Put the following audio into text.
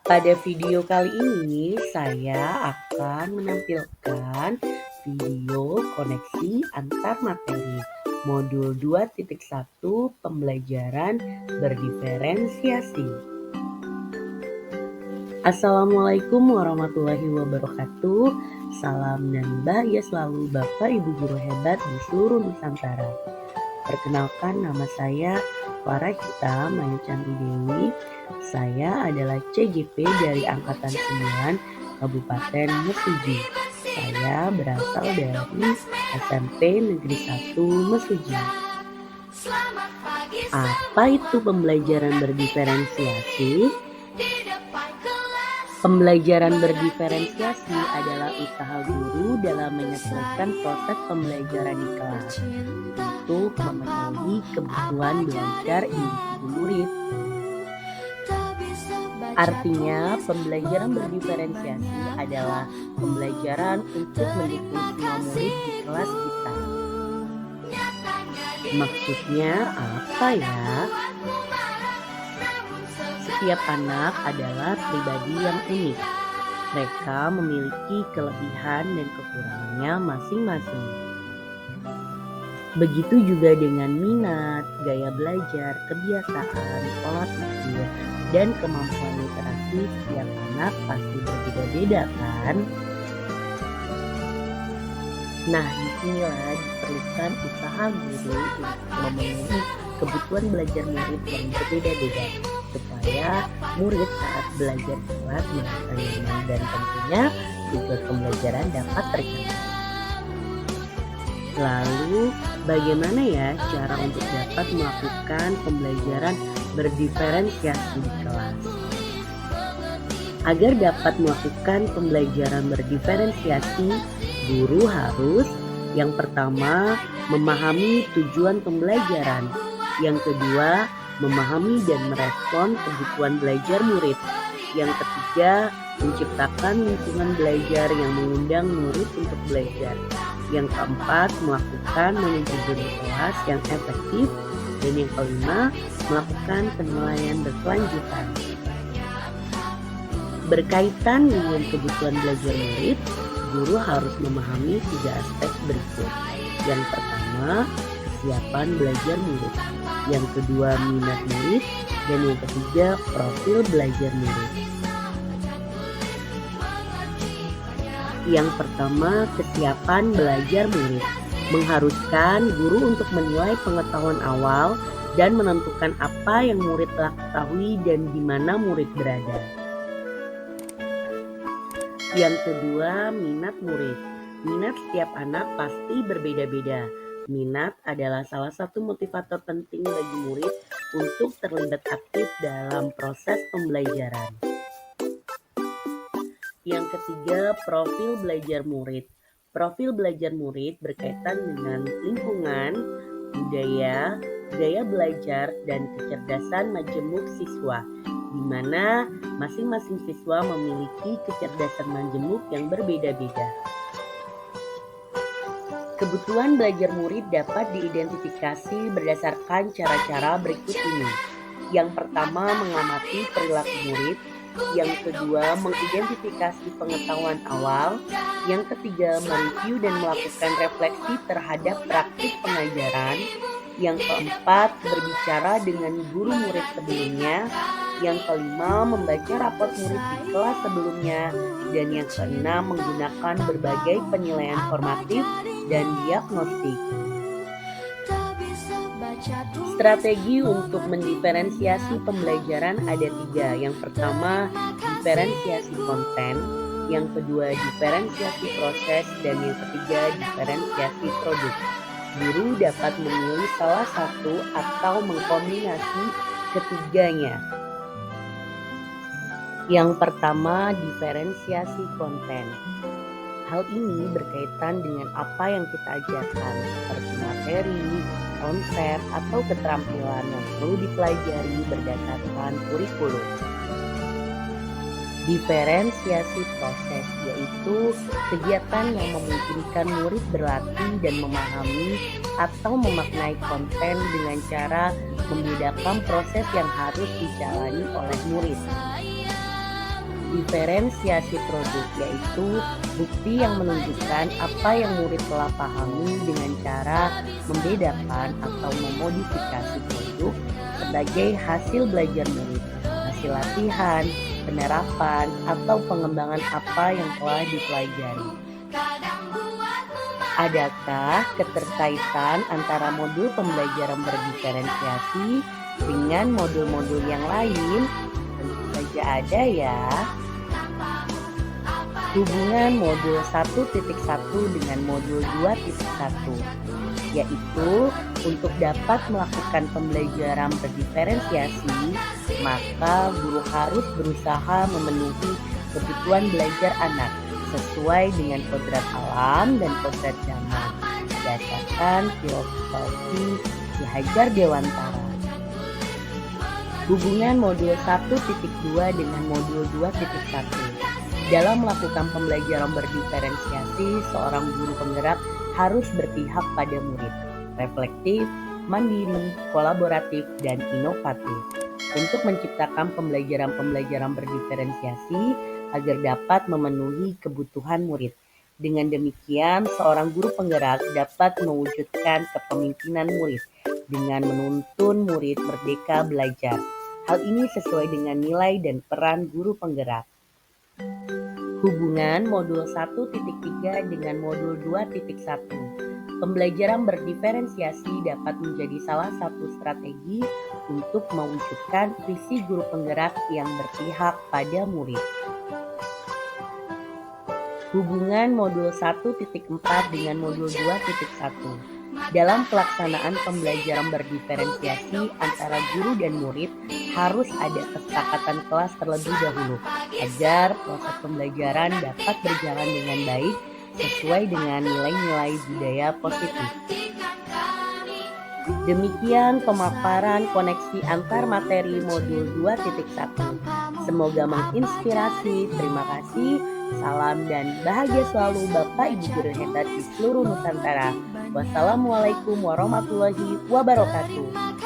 Pada video kali ini saya akan menampilkan video koneksi antar materi modul 2.1 pembelajaran berdiferensiasi. Assalamualaikum warahmatullahi wabarakatuh. Salam dan bahagia selalu Bapak Ibu guru hebat di seluruh Nusantara. Perkenalkan, nama saya Farah Hita Maya Canti Dewi. Saya adalah CGP dari Angkatan 9 Kabupaten Mesuji. Saya berasal dari SMP Negeri 1 Mesuji. Apa itu pembelajaran berdiferensiasi? Pembelajaran berdiferensiasi adalah usaha guru dalam menyelesaikan proses pembelajaran di kelas untuk memenuhi kebutuhan belajar individu murid. Artinya, pembelajaran berdiferensiasi adalah pembelajaran untuk mendukung semua murid di kelas kita. Maksudnya apa ya? Setiap anak adalah pribadi yang unik. Mereka memiliki kelebihan dan kekurangannya masing-masing. Begitu juga dengan minat, gaya belajar, kebiasaan, pola pikir, dan kemampuan literasi setiap anak pasti berbeda-beda kan? Nah, disinilah diperlukan usaha guru untuk memenuhi kebutuhan belajar murid yang berbeda-beda, supaya murid saat belajar di kelas merasa nyaman dan tentunya tujuan pembelajaran dapat tercapai. Lalu, bagaimana ya cara untuk dapat melakukan pembelajaran berdiferensiasi di kelas? Agar dapat melakukan pembelajaran berdiferensiasi, guru harus yang pertama memahami tujuan pembelajaran, yang kedua memahami dan merespon kebutuhan belajar murid, yang ketiga menciptakan lingkungan belajar yang mengundang murid untuk belajar, yang keempat melakukan manajemen kelas yang efektif, dan yang kelima melakukan penilaian berkelanjutan. Berkaitan dengan kebutuhan belajar murid, guru harus memahami 3 aspek berikut. Yang pertama, kesiapan belajar murid. Yang kedua, minat murid. Dan yang ketiga, profil belajar murid. Yang pertama, kesiapan belajar murid. Mengharuskan guru untuk menilai pengetahuan awal dan menentukan apa yang murid telah ketahui dan di mana murid berada. Yang kedua, minat murid. Minat setiap anak pasti berbeda-beda. Minat adalah salah satu motivator penting bagi murid untuk terlibat aktif dalam proses pembelajaran. Yang ketiga, profil belajar murid. Profil belajar murid berkaitan dengan lingkungan, budaya, gaya belajar, dan kecerdasan majemuk siswa, di mana masing-masing siswa memiliki kecerdasan majemuk yang berbeda-beda. Kebutuhan belajar murid dapat diidentifikasi berdasarkan cara-cara berikut ini. Yang pertama, mengamati perilaku murid. Yang kedua, mengidentifikasi pengetahuan awal. Yang ketiga, mereview dan melakukan refleksi terhadap praktik pengajaran. Yang keempat, berbicara dengan guru murid sebelumnya. Yang kelima, membaca rapor murid di kelas sebelumnya. Dan yang keenam, menggunakan berbagai penilaian formatif dan diagnostik. Strategi untuk mendiferensiasi pembelajaran ada 3. Yang pertama, diferensiasi konten. Yang kedua, diferensiasi proses. Dan yang ketiga, diferensiasi produk. Guru dapat memilih salah satu atau mengkombinasi ketiganya. Yang pertama, diferensiasi konten. Hal ini berkaitan dengan apa yang kita ajarkan, seperti materi, konsep, atau keterampilan yang perlu dipelajari berdasarkan kurikulum. Diferensiasi proses, yaitu kegiatan yang memungkinkan murid berlatih dan memahami atau memaknai konten dengan cara membedakan proses yang harus dijalani oleh murid. Diferensiasi produk yaitu bukti yang menunjukkan apa yang murid telah pahami dengan cara membedakan atau memodifikasi produk sebagai hasil belajar murid, hasil latihan, penerapan, atau pengembangan apa yang telah dipelajari. Adakah keterkaitan antara modul pembelajaran berdiferensiasi dengan modul-modul yang lain? Tentu saja ada ya. Hubungan modul 1.1 dengan modul 2.1, yaitu untuk dapat melakukan pembelajaran berdiferensiasi, maka guru harus berusaha memenuhi kebutuhan belajar anak sesuai dengan kodrat alam dan kodrat zaman, berdasarkan filosofi Ki Hajar Dewantara. Hubungan modul 1.2 dengan modul 2.1. Dalam melakukan pembelajaran berdiferensiasi, seorang guru penggerak harus berpihak pada murid, reflektif, mandiri, kolaboratif, dan inovatif untuk menciptakan pembelajaran berdiferensiasi agar dapat memenuhi kebutuhan murid. Dengan demikian, seorang guru penggerak dapat mewujudkan kepemimpinan murid dengan menuntun murid merdeka belajar. Hal ini sesuai dengan nilai dan peran guru penggerak. Hubungan modul 1.3 dengan modul 2.1. Pembelajaran berdiferensiasi dapat menjadi salah satu strategi untuk mewujudkan visi guru penggerak yang berpihak pada murid. Hubungan modul 1.4 dengan modul 2.1. Dalam pelaksanaan pembelajaran berdiferensiasi antara guru dan murid harus ada kesepakatan kelas terlebih dahulu agar proses pembelajaran dapat berjalan dengan baik sesuai dengan nilai-nilai budaya positif. Demikian pemaparan koneksi antar materi modul 2.1. Semoga menginspirasi. Terima kasih. Salam dan bahagia selalu Bapak Ibu guru hebat di seluruh Nusantara. Wassalamualaikum warahmatullahi wabarakatuh.